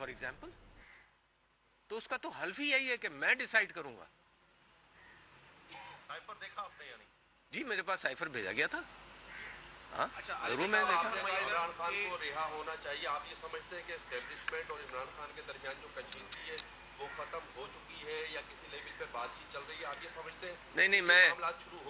For example, तो उसका तो हल्फ ही यही है कि मैं डिसाइड करूंगा। साइफर देखा आपने यानी? जी मेरे पास साइफर भेजा गया था। हाँ अच्छा, जरूर मैंने देखा। इमरान खान को रिहा होना चाहिए। आप ये समझते हैं कि एस्टेब्लिशमेंट और इमरान खान के दरमियान जो कशीदगी है वो खत्म हो चुकी है या किसी लेवल पे बातचीत चल रही है, आप ये समझते हैं? नहीं,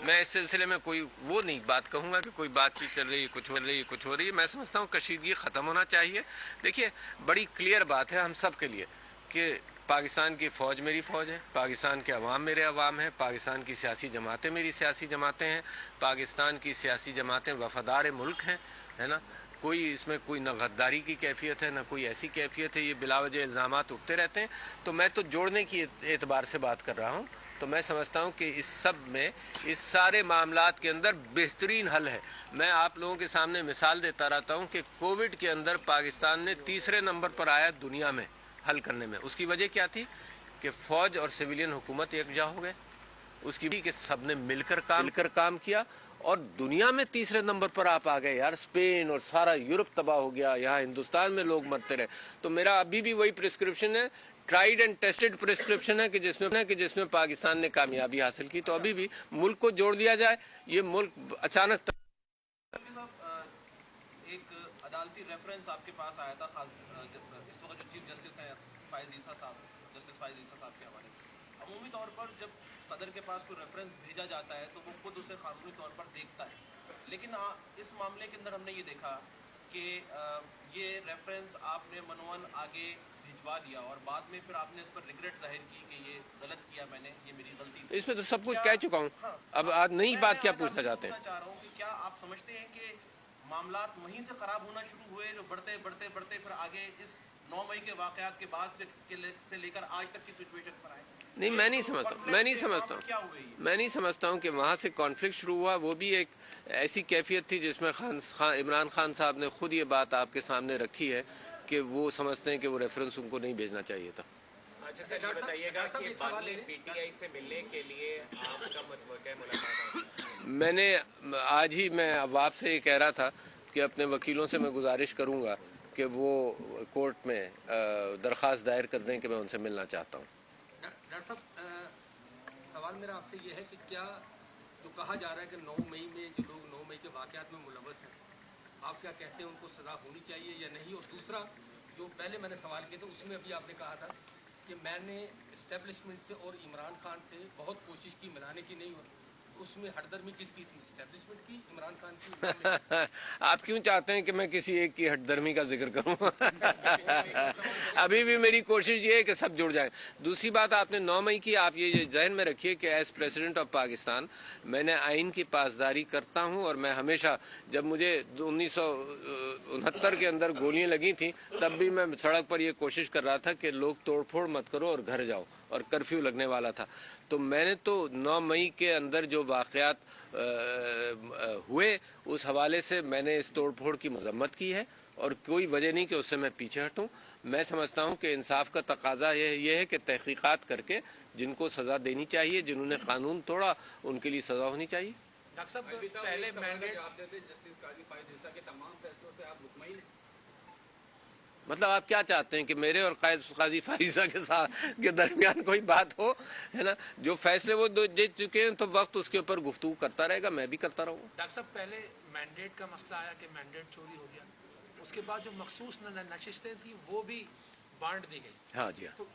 मैं इस सिलसिले में कोई वो नहीं बात कहूंगा कि कोई बातचीत चल रही है, कुछ हो रही है, कुछ हो रही है। मैं समझता हूँ कशीदगी खत्म होना चाहिए। देखिए बड़ी क्लियर बात है हम सब के लिए कि पाकिस्तान की फौज मेरी फौज है, पाकिस्तान के अवाम मेरे अवाम हैं, पाकिस्तान की सियासी जमातें मेरी सियासी जमातें हैं, पाकिस्तान की सियासी जमातें वफादार मुल्क हैं, है ना। कोई इसमें कोई न गद्दारी की कैफियत है, न कोई ऐसी कैफियत है। ये बिलावजह इल्जामात उठते रहते हैं, तो मैं तो जोड़ने की एतबार से बात कर रहा हूँ। तो मैं समझता हूँ कि इस सब में, इस सारे मामलात के अंदर बेहतरीन हल है। मैं आप लोगों के सामने मिसाल देता रहता हूँ कि कोविड के अंदर पाकिस्तान ने तीसरे नंबर पर आया दुनिया में हल करने में। उसकी वजह क्या थी कि फौज और सिविलियन हुकूमत एकजा हो गए, उसकी भी कि सबने मिलकर काम किया और दुनिया में तीसरे नंबर पर आप आ गए यार। स्पेन और सारा यूरोप तबाह हो गया, यहाँ हिंदुस्तान में लोग मरते रहे। तो मेरा अभी भी वही प्रिस्क्रिप्शन है, ट्राइड एंड टेस्टेड प्रिस्क्रिप्शन है कि जिसमें पाकिस्तान ने कामयाबी हासिल की। तो अभी भी मुल्क को जोड़ दिया जाए। ये मुल्क अचानक एक अदालती रेफरेंस आपके पास आया था, इस वक्त जो चीफ जस्टिस हैं जस्टिस फाइज ईसा साहब के हवाले से। अमूमी तौर पर जब सदर के पास कोई रेफरेंस भेजा जाता है तो वो खुद उसे कानूनी तौर पर देखता है, लेकिन इस मामले के अंदर हमने ये देखा कि ये रेफरेंस आपने मनवन आगे भिजवा दिया और बाद में फिर आपने इस पर रिग्रेट जाहिर की कि ये गलत किया मैंने, ये मेरी गलती थी। इसमें तो सब कुछ कह चुका हूँ। हाँ, अब आज नई बात क्या पूछना चाहते हैं? चाह रहा हूँ कि क्या आप समझते हैं कि मामलात वहीं से खराब होना शुरू हुए जो बढ़ते फिर आगे इस 9 मई के वाकयात के बाद से लेकर आज तक की सिचुएशन पर आए? नहीं, मैं नहीं समझता हूँ कि वहाँ से कॉन्फ्लिक्ट शुरू हुआ। वो भी एक ऐसी कैफियत थी जिसमें इमरान खान साहब ने खुद ये बात आपके सामने रखी है कि वो समझते हैं कि वो रेफरेंस उनको नहीं भेजना चाहिए था। अच्छा सर, ये बताइएगा कि बाद में पीटीआई से मिलने के लिए आपका मुलाकात? मैंने आज ही मैं अब आपसे ये कह रहा था कि अपने वकीलों से मैं गुजारिश करूंगा कि वो कोर्ट में दरख्वास्त दायर कर दें कि मैं उनसे मिलना चाहता हूँ। डॉक्टर साहब, सवाल मेरा आपसे ये है कि क्या जो कहा जा रहा है कि 9 मई में जो लोग 9 मई के वाकयात में मुलव्वस हैं, आप क्या कहते हैं उनको सज़ा होनी चाहिए या नहीं? और दूसरा, जो पहले मैंने सवाल किया था उसमें अभी आपने कहा था कि मैंने इस्टेब्लिशमेंट से और इमरान खान से बहुत कोशिश की, मिलाने की नहीं हुई। उसमें हटदर्मी किसकी थी, इस्टेब्लिशमेंट की, इमरान खान की? आप क्यों चाहते हैं कि मैं किसी एक की हटदर्मी का जिक्र करूं? अभी भी मेरी कोशिश ये है कि सब जुड़ जाएं। दूसरी बात, आपने 9 मई की, आप ये जहन में रखिए कि एज प्रेसिडेंट ऑफ पाकिस्तान मैंने आइन की पासदारी करता हूं और मैं हमेशा, जब मुझे 1969 के अंदर गोलियां लगी थी तब भी मैं सड़क पर ये कोशिश कर रहा था कि लोग तोड़फोड़ मत करो और घर जाओ, और कर्फ्यू लगने वाला था। तो मैंने तो 9 मई के अंदर जो वाकयात हुए उस हवाले से मैंने इस तोड़फोड़ की मजम्मत की है और कोई वजह नहीं कि उससे मैं पीछे हटूं। मैं समझता हूं कि इंसाफ का तकाजा ये है कि तहकीकात करके जिनको सजा देनी चाहिए, जिन्होंने कानून तोड़ा, उनके लिए सजा होनी चाहिए। डॉक्टर साहब, पहले मैंडेट आप देते जस्टिस काजी फाइज ईसा के तमाम फैसलों से आप मुतमईन? मतलब आप क्या चाहते हैं कि मेरे और काजी फाइजा के दरमियान कोई बात हो, है ना? जो फैसले वो दे चुके हैं तो वक्त उसके ऊपर गुफ्तगू करता रहेगा, मैं भी करता रहूंगा। डॉक्टर साहब, पहले मैंडेट का मसला आया कि मैंडेट चोरी हो गया, उसके बाद जो मखसूस नशिस्तें थी वो भी बांट दी गई। हाँ जी हाँ। तो